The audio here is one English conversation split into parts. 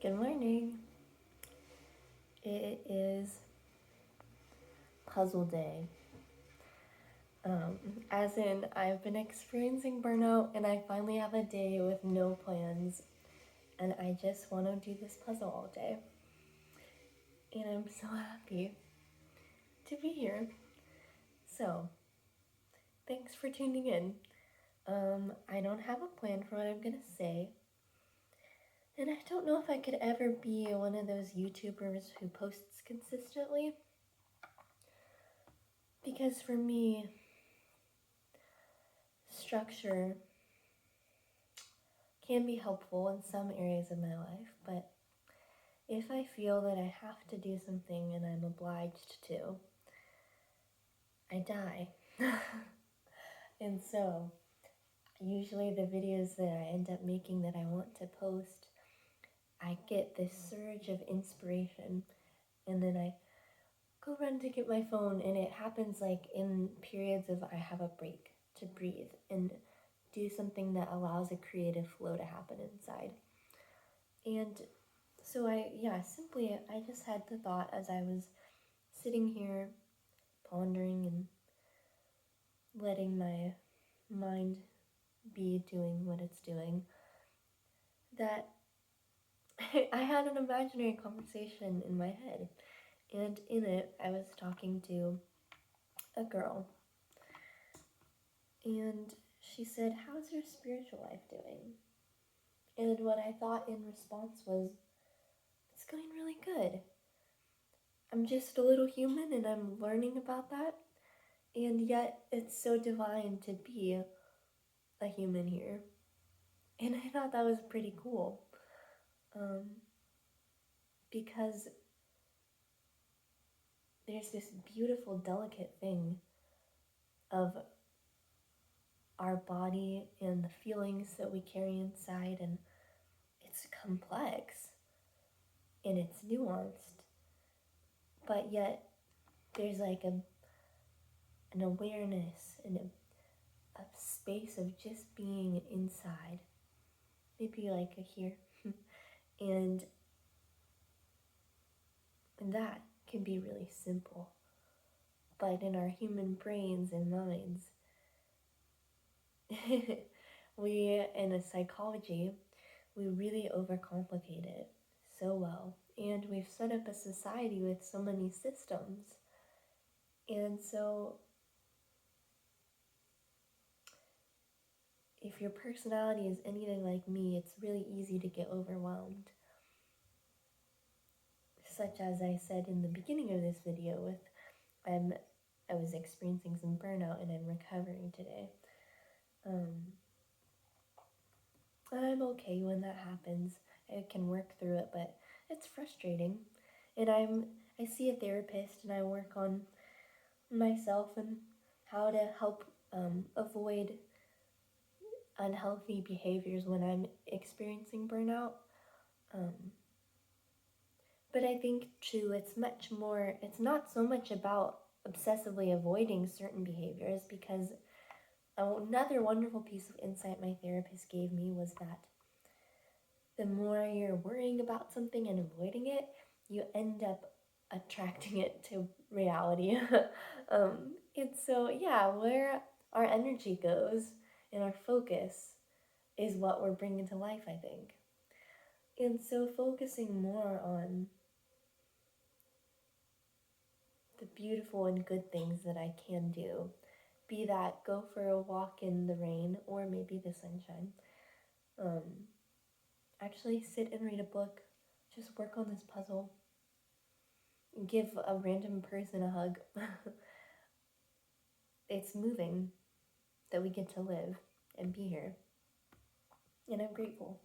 Good morning. It is puzzle day. As in, I've been experiencing burnout and I finally have a day with no plans and I just want to do this puzzle all day. And I'm so happy to be here. So, thanks for tuning in. I don't have a plan for what I'm gonna say. And I don't know if I could ever be one of those YouTubers who posts consistently. Because for me, structure can be helpful in some areas of my life, but if I feel that I have to do something and I'm obliged to, I die. And so, usually the videos that I end up making that I want to post, I get this surge of inspiration, and then I go run to get my phone, and it happens like in periods of I have a break to breathe and do something that allows a creative flow to happen inside. And so I just had the thought as I was sitting here pondering and letting my mind be doing what it's doing, that I had an imaginary conversation in my head. And in it, I was talking to a girl. And she said, "How's your spiritual life doing?" And what I thought in response was, "It's going really good. I'm just a little human and I'm learning about that. And yet, it's so divine to be a human here." And I thought that was pretty cool. Because there's this beautiful, delicate thing of our body and the feelings that we carry inside, and it's complex and it's nuanced, but yet there's like an awareness and a space of just being inside, maybe like a here, and that can be really simple, but in our human brains and minds, we, in a psychology, we really overcomplicate it so well. And we've set up a society with so many systems. And so, if your personality is anything like me, it's really easy to get overwhelmed. Such as I said in the beginning of this video, I was experiencing some burnout and I'm recovering today. I'm okay when that happens. I can work through it, but it's frustrating. And I see a therapist and I work on myself and how to help avoid unhealthy behaviors when I'm experiencing burnout. But I think too, it's not so much about obsessively avoiding certain behaviors, because another wonderful piece of insight my therapist gave me was that the more you're worrying about something and avoiding it, you end up attracting it to reality. And so, yeah, where our energy goes and our focus is what we're bringing to life, I think. And so, focusing more on the beautiful and good things that I can do, be that go for a walk in the rain or maybe the sunshine, actually sit and read a book, just work on this puzzle, give a random person a hug. It's moving that we get to live and be here, and I'm grateful.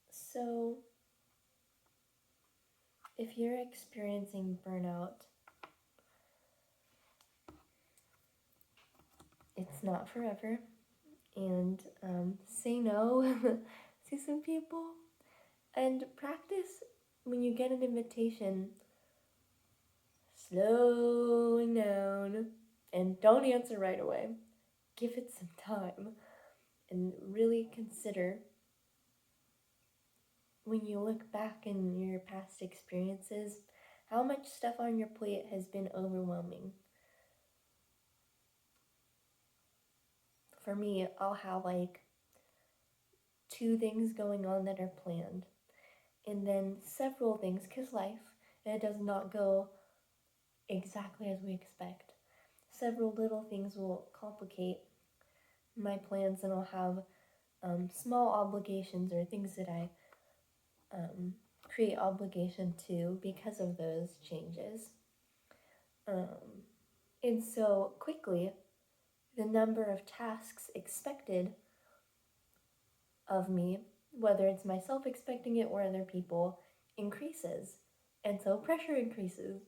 So, if you're experiencing burnout, it's not forever, and say no to some people, and practice when you get an invitation, slowing down, and don't answer right away. Give it some time and really consider when you look back in your past experiences, how much stuff on your plate has been overwhelming? For me, I'll have like 2 things going on that are planned, and then several things, because life, it does not go exactly as we expect. Several little things will complicate my plans, and I'll have small obligations or things that I create obligation to because of those changes. And so quickly, the number of tasks expected of me, whether it's myself expecting it or other people, increases. And so pressure increases.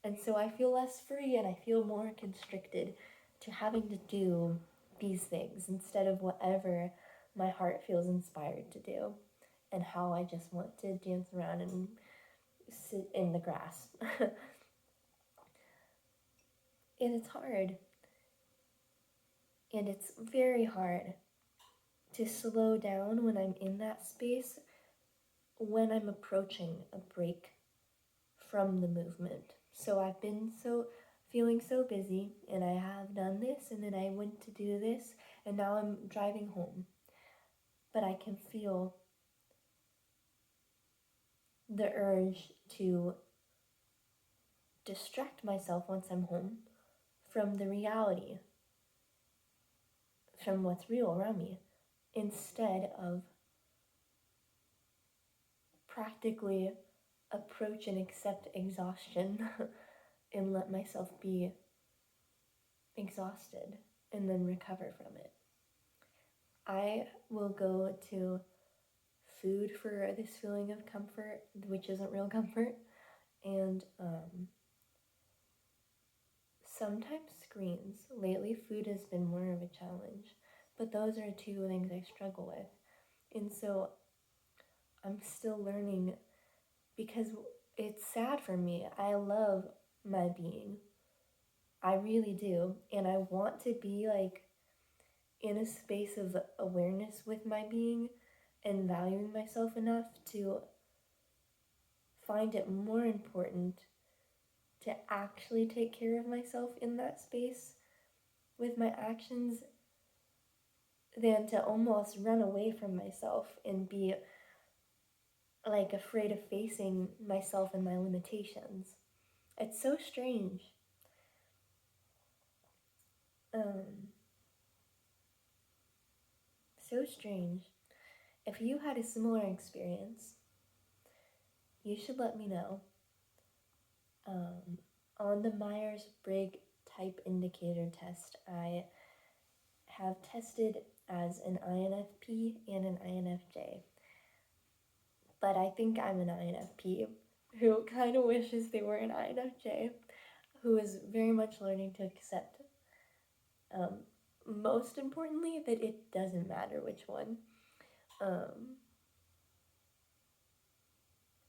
And so I feel less free and I feel more constricted to having to do these things instead of whatever my heart feels inspired to do and how I just want to dance around and sit in the grass. And it's hard. And it's very hard to slow down when I'm in that space, when I'm approaching a break from the movement. So I've been feeling so busy, and I have done this, and then I went to do this, and now I'm driving home. But I can feel the urge to distract myself once I'm home from the reality, from what's real around me, instead of practically approach and accept exhaustion and let myself be exhausted and then recover from it. I will go to food for this feeling of comfort, which isn't real comfort, and sometimes screens. Lately, food has been more of a challenge, but those are 2 things I struggle with. And so I'm still learning because it's sad for me. I love my being. I really do. And I want to be like in a space of awareness with my being and valuing myself enough to find it more important to actually take care of myself in that space with my actions than to almost run away from myself and be like afraid of facing myself and my limitations. It's so strange. So strange. If you had a similar experience, you should let me know. On the Myers-Briggs Type Indicator test, I have tested as an INFP and an INFJ. But I think I'm an INFP who kind of wishes they were an INFJ, who is very much learning to accept, most importantly, that it doesn't matter which one.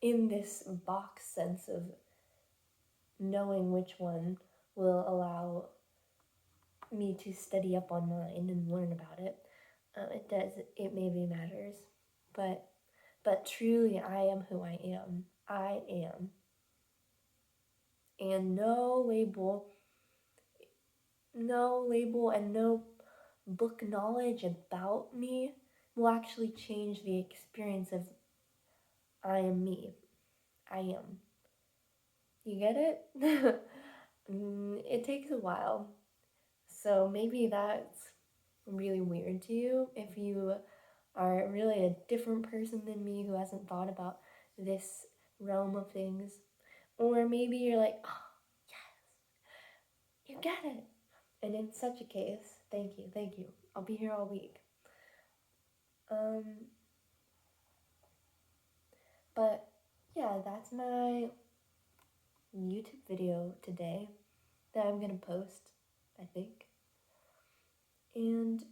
In this box sense of knowing which one will allow me to study up on mine and learn about it, it maybe matters, but truly I am who I am. I am. And no label and no book knowledge about me will actually change the experience of I am me. I am. You get it? It takes a while. So maybe that's really weird to you if you are really a different person than me who hasn't thought about this realm of things. Or maybe you're like, oh, yes, you get it. And in such a case, thank you. I'll be here all week. But yeah, that's my YouTube video today that I'm gonna post, I think. And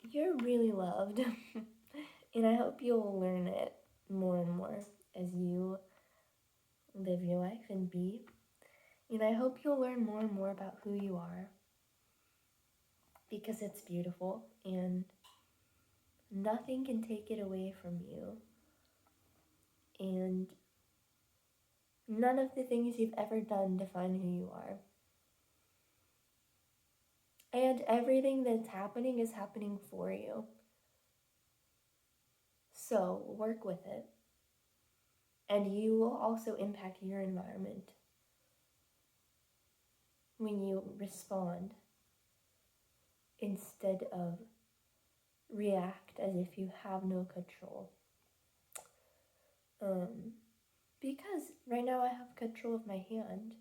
you're really loved. And I hope you'll learn it more and more as you live your life and be. And I hope you'll learn more and more about who you are because it's beautiful and Nothing can take it away from you. And none of the things you've ever done define who you are. And everything that's happening is happening for you. So work with it. And you will also impact your environment when you respond instead of react as if you have no control. Because right now I have control of my hand,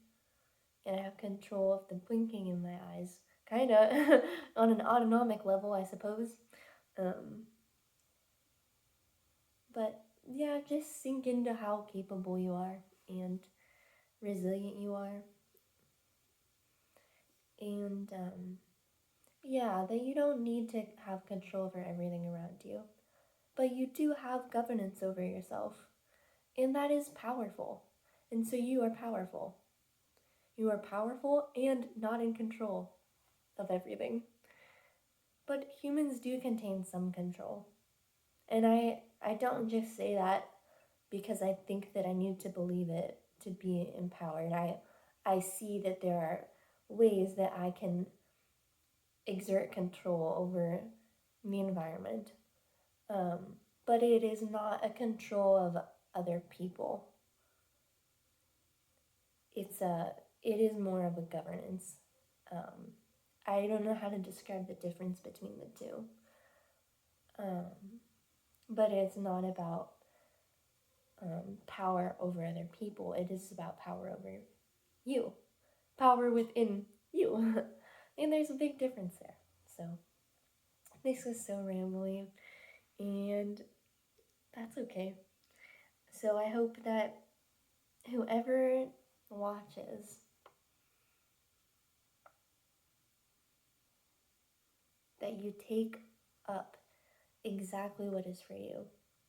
and I have control of the blinking in my eyes, kind of on an autonomic level, I suppose. But yeah, just sink into how capable you are and resilient you are. And yeah, that you don't need to have control over everything around you, but you do have governance over yourself, and that is powerful. And so you are powerful. You are powerful and not in control of everything. But humans do contain some control. And I don't just say that because I think that I need to believe it to be empowered. I see that there are ways that I can exert control over the environment. But it is not a control of other people. It is more of a governance. I don't know how to describe the difference between the two. But it's not about power over other people. It is about power over you, power within you. And there's a big difference there. So this was so rambly, and that's okay. So I hope that whoever watches that you take up exactly what is for you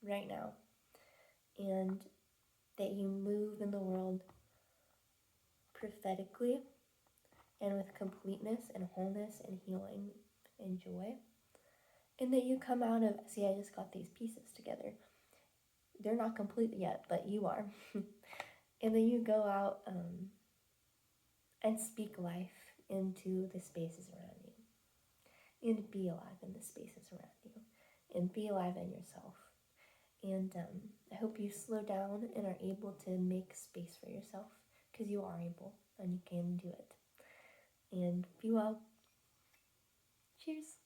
right now, and that you move in the world prophetically and with completeness and wholeness and healing and joy. And that you come out of, see, I just got these pieces together. They're not complete yet, but you are. And then you go out and speak life into the spaces around you. And be alive in the spaces around you. And be alive in yourself. And I hope you slow down and are able to make space for yourself, because you are able and you can do it. And be well. Cheers.